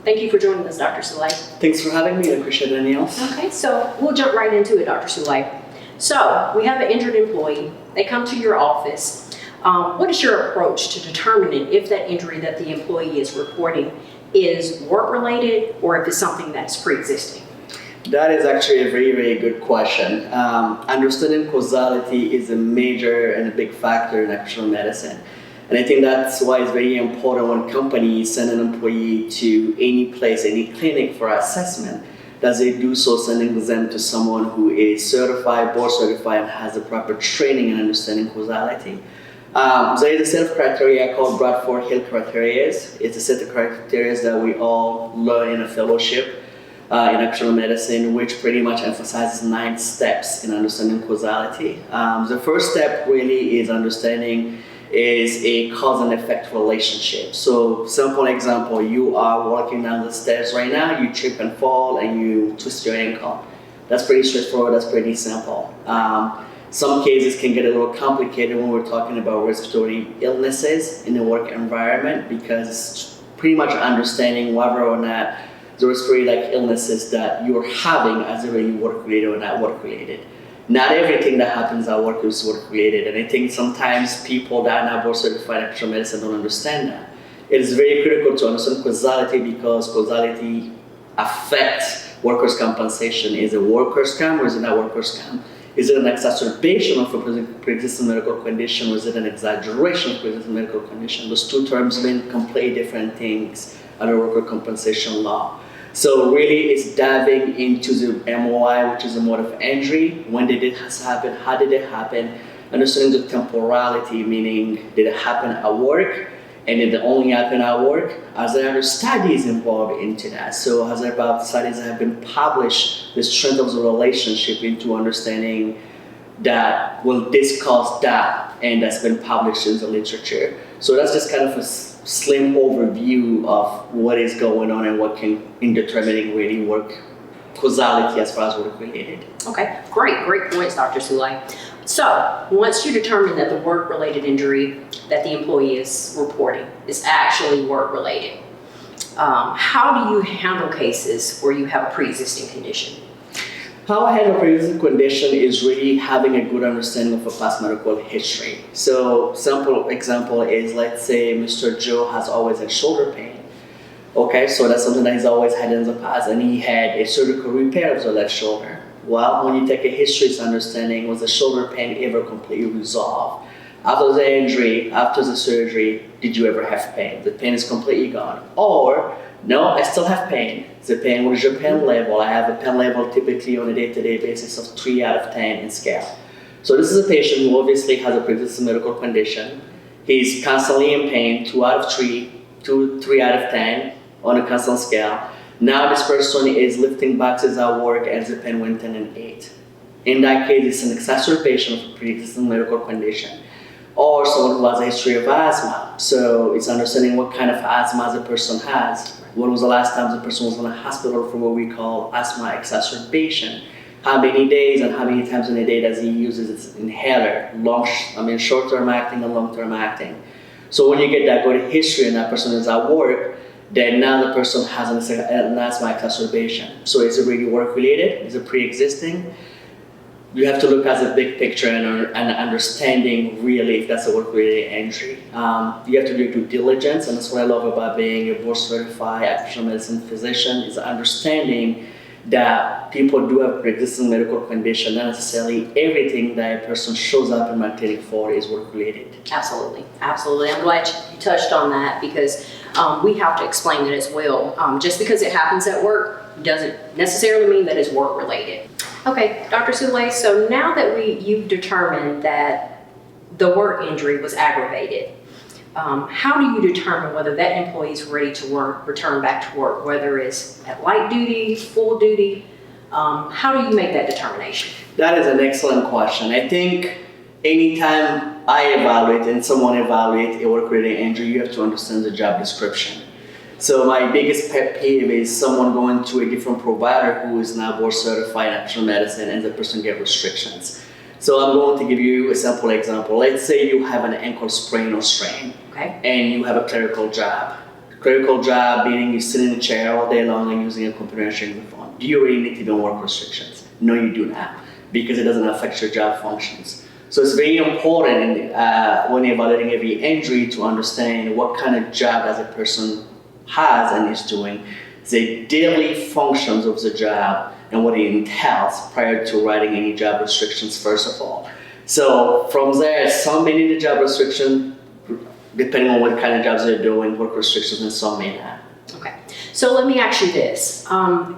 Thank you for joining us, Dr. Souleye. Thanks for having me, Lakresha Daniel. Okay, so we'll jump right into it, Dr. Souleye. So we have an injured employee. They come to your office. What is your approach to determining if that injury that the employee is reporting is work-related or if it's something that's pre-existing? That is actually a very, very good question. Understanding causality is a major and a big factor in actual medicine. And I think that's why it's very important when companies send an employee to any place, any clinic for assessment, that they do so sending them to someone who is certified, board certified, and has the proper training and understanding causality. There is a set of criteria called Bradford-Hill criteria. It's a set of criteria that we all learn in a fellowship in actual medicine, which pretty much emphasizes 9 steps in understanding causality. The first step really is understanding is a cause and effect relationship. So simple example, you are walking down the stairs right now, you trip and fall and you twist your ankle. That's pretty straightforward, that's pretty simple. Some cases can get a little complicated when we're talking about respiratory illnesses in the work environment, because it's pretty much understanding whether or not the respiratory illnesses that you're having as really work-related or not work-related. Not everything that happens at work is work-related, and I think sometimes people that are not board certified in actual medicine don't understand that. It is very critical to understand causality because causality affects workers' compensation. Is it workers' comp or is it not workers' comp? Is it an exacerbation of a pre-existing medical condition or is it an exaggeration of pre-existing medical condition? Those two terms mean completely different things under worker compensation law. So really it's diving into the MOI, which is a mode of injury. When did it happen? How did it happen? Understanding the temporality, meaning did it happen at work? And did it only happen at work? Are there other studies involved into that? So has there about studies that have been published, the strength of the relationship into understanding that will this cause that, and that's been published in the literature. So that's just kind of a slim overview of what is going on and what can in determining really work causality as far as work related. Okay, great points, Dr. Souleye. So once you determine that the work-related injury that the employee is reporting is actually work-related, how do you handle cases where you have a pre-existing condition? How I handle pre-existing condition is really having a good understanding of a past medical history. So simple example is, let's say Mr. Joe has always had shoulder pain. Okay, so that's something that he's always had in the past, and he had a surgical repair of the left shoulder. Well, when you take a history, it's understanding, was the shoulder pain ever completely resolved? After the injury, after the surgery, did you ever have pain? The pain is completely gone. Or, no, I still have pain. The pain, what is your pain level? I have a pain level typically on a day-to-day basis of 3 out of 10 in scale. So this is a patient who obviously has a pre-existing medical condition. He's constantly in pain, 2 out of 3, 3 out of 10 on a constant scale. Now this person is lifting boxes at work and the pain went 10 and 8. In that case, it's an exacerbation of a pre-existing medical condition. Or someone who has a history of asthma. So it's understanding what kind of asthma the person has. When was the last time the person was in a hospital for what we call asthma exacerbation? How many days and how many times in a day does he use his inhaler? Short-term acting and long-term acting. So when you get that good history and that person is at work, then now the person has an asthma exacerbation. So is it really work-related? Is it pre-existing? You have to look at the big picture and understanding really if that's a work-related injury. You have to do due diligence, and that's what I love about being a board-certified occupational medicine physician, is understanding that people do have pre-existing medical condition. Not necessarily everything that a person shows up in my clinic for is work-related. Absolutely. I'm glad you touched on that because we have to explain it as well. Just because it happens at work doesn't necessarily mean that it's work-related. Okay, Dr. Souleye, so now that you've determined that the work injury was aggravated, how do you determine whether that employee is ready to return back to work, whether it's at light duty, full duty? How do you make that determination? That is an excellent question. I think anytime I evaluate and someone evaluates a work-related injury, you have to understand the job description. So my biggest pet peeve is someone going to a different provider who is now board certified in actual medicine and the person get restrictions. So I'm going to give you a simple example. Let's say you have an ankle sprain or strain, okay, and you have a clerical job. clerical job, meaning you sit in a chair all day long and using a computer and sharing the phone. Do you really need to be on work restrictions? No, you do not, because it doesn't affect your job functions. So it's very important when evaluating every injury to understand what kind of job as a person has and is doing, the daily functions of the job and what it entails prior to writing any job restrictions first of all. So from there, some may need a job restriction depending on what kind of jobs they're doing, work restrictions, and some may not. Okay, so let me ask you this.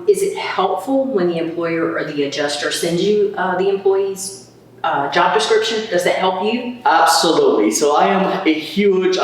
Is it helpful when the employer or the adjuster sends you the employee's job description? Does that help you? Absolutely. So I'm a huge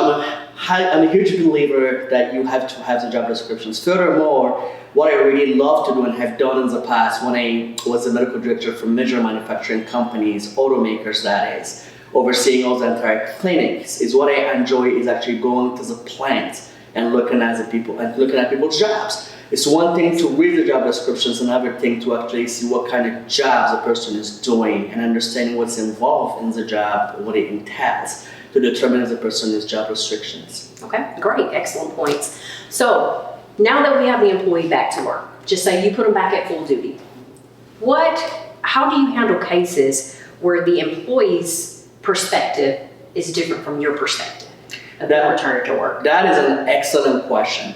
believer that you have to have the job descriptions. Furthermore, what I really love to do and have done in the past when I was a medical director for major manufacturing companies, automakers that is, overseeing all the entire clinics, is what I enjoy is actually going to the plant and looking at people's jobs. It's one thing to read the job descriptions, another thing to actually see what kind of jobs a person is doing and understanding what's involved in the job, what it entails, to determine if the person has job restrictions. Okay, great, excellent points. So now that we have the employee back to work, just say you put them back at full duty. How do you handle cases where the employee's perspective is different from your perspective of them returning to work? That is an excellent question.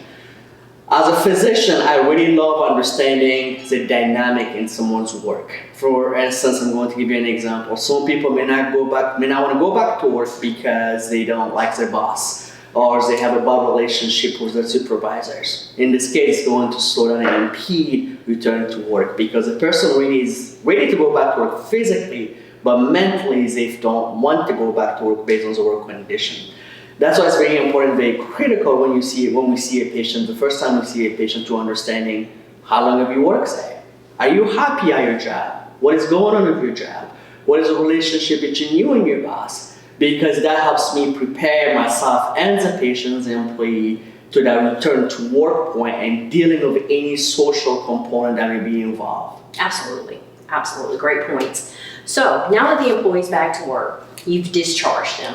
As a physician, I really love understanding the dynamic in someone's work. For instance, I'm going to give you an example. Some people may not want to go back to work because they don't like their boss or they have a bad relationship with their supervisors. In this case, it's going to slow down and impede return to work because the person really is ready to go back to work physically, but mentally they don't want to go back to work based on the work condition. That's why it's very important, very critical when we see a patient, the first time we see a patient, to understanding how long have you worked there? Are you happy at your job? What is going on with your job? What is the relationship between you and your boss? Because that helps me prepare myself and the patient, the employee, to that return to work point and dealing with any social component that may be involved. Absolutely, absolutely, great points. So now that the employee's back to work, you've discharged them,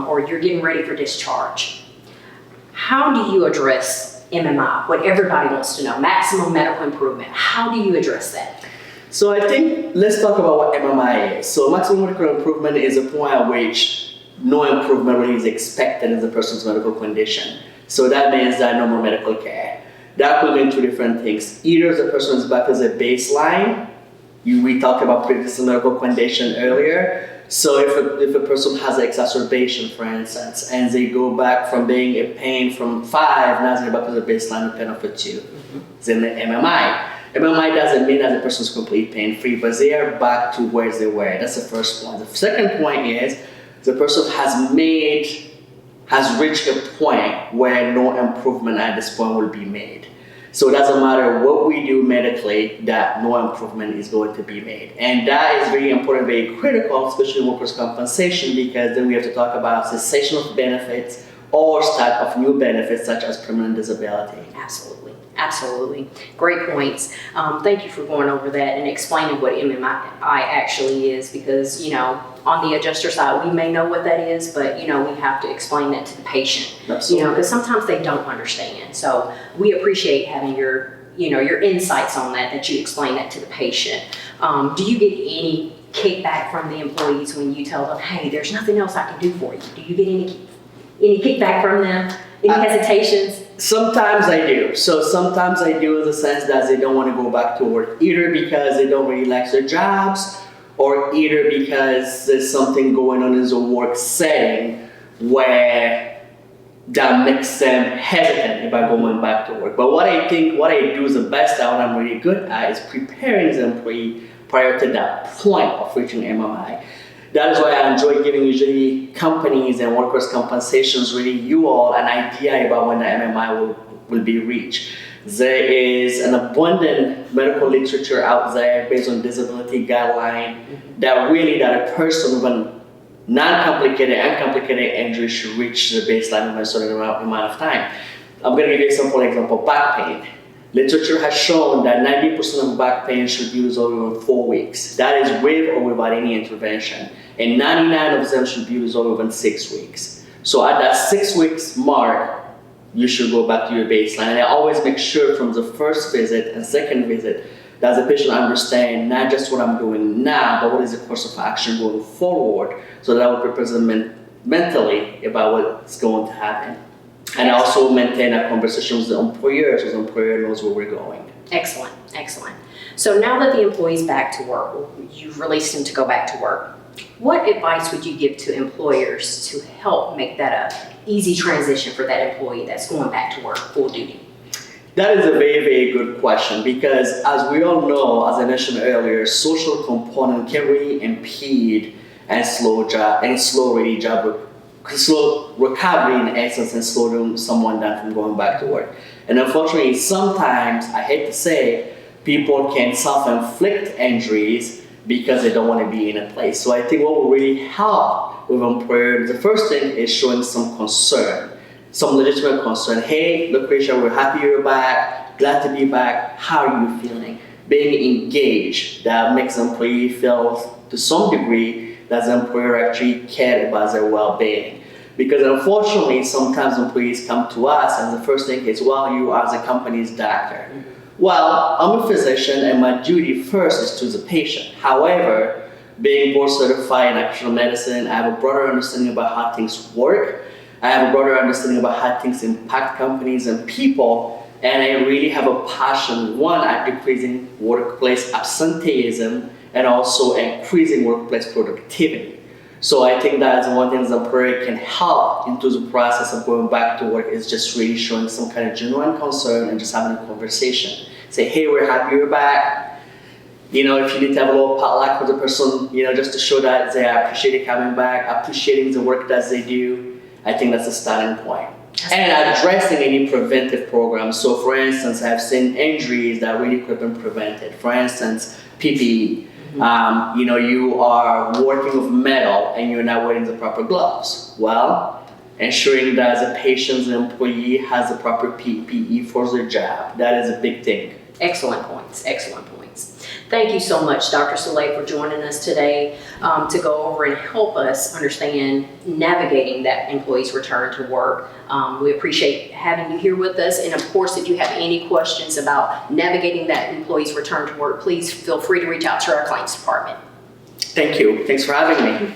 or you're getting ready for discharge. How do you address MMI? What everybody wants to know, maximum medical improvement. How do you address that? So I think let's talk about what MMI is. So maximum medical improvement is a point at which no improvement really is expected in the person's medical condition. So that means that no more medical care. That could mean two different things. Either the person is back as a baseline. We talked about pre-existing medical condition earlier. So if a person has an exacerbation, for instance, and they go back from being a pain from 5, now they're back to the baseline of pain of a 2, then the MMI. MMI doesn't mean that the person's completely pain-free, but they are back to where they were. That's the first point. The second point is the person has reached a point where no improvement at this point will be made. So it doesn't matter what we do medically, that no improvement is going to be made. And that is very important, very critical, especially in workers' compensation, because then we have to talk about cessation of benefits or start of new benefits such as permanent disability. Absolutely, absolutely. Great points. Thank you for going over that and explaining what MMI actually is, because, on the adjuster side, we may know what that is, but, we have to explain that to the patient. Absolutely. Because sometimes they don't understand. So we appreciate having your insights on that you explain that to the patient. Do you get any kickback from the employees when you tell them, hey, there's nothing else I can do for you? Do you get any kickback from them? Any hesitations? Sometimes I do. So sometimes I do in the sense that they don't want to go back to work, either because they don't really like their jobs, or either because there's something going on in the work setting where that makes them hesitant about going back to work. But what I do is the best at, what I'm really good at, is preparing the employee prior to that point of reaching MMI. That is why I enjoy giving usually companies and workers' compensations, really you all, an idea about when the MMI will be reached. There is an abundant medical literature out there based on disability guideline that a person with a non-complicated and complicated injury should reach the baseline in a certain amount of time. I'm going to give you a simple example, back pain. Literature has shown that 90% of back pain should be resolved within 4 weeks. That is with or without any intervention. And 99 of them should be resolved within 6 weeks. So at that 6 weeks mark, you should go back to your baseline. And I always make sure from the first visit and second visit that the patient understand not just what I'm doing now, but what is the course of action going forward, so that I will prepare them mentally about what's going to happen. And also maintain a conversation with the employer so the employer knows where we're going. Excellent, excellent. So now that the employee's back to work, you've released him to go back to work, what advice would you give to employers to help make that an easy transition for that employee that's going back to work full duty? That is a very, very good question, because as we all know, as I mentioned earlier, social component can really impede and slow recovery in essence, and slow someone down from going back to work. And unfortunately, sometimes, I hate to say, people can self-inflict injuries because they don't want to be in a place. So I think what will really help with employers, the first thing is showing some concern, some legitimate concern. Hey, Lakresha, we're happy you're back, glad to be back, how are you feeling? Being engaged, that makes the employee feel to some degree that the employer actually cared about their well-being. Because unfortunately, sometimes employees come to us and the first thing is, well, you are the company's doctor. Well, I'm a physician and my duty first is to the patient. However, being board certified in occupational medicine, I have a broader understanding about how things work. I have a broader understanding about how things impact companies and people. And I really have a passion, one, at decreasing workplace absenteeism and also increasing workplace productivity. So I think that's one thing the employer can help into the process of going back to work, is just really showing some kind of genuine concern and just having a conversation. Say, hey, we're happy you're back. You know, if you need to have a little potluck with the person, you know, just to show that they appreciate coming back, appreciating the work that they do, I think that's a starting point. And addressing any preventive programs. So for instance, I've seen injuries that really could have been prevented. For instance, PPE. You know, you are working with metal and you're not wearing the proper gloves. Well, ensuring that the patient and employee has the proper PPE for their job. That is a big thing. Excellent points, excellent points. Thank you so much, Dr. Souleye, for joining us today to go over and help us understand navigating that employee's return to work. We appreciate having you here with us. And of course, if you have any questions about navigating that employee's return to work, please feel free to reach out to our claims department. Thank you. Thanks for having me.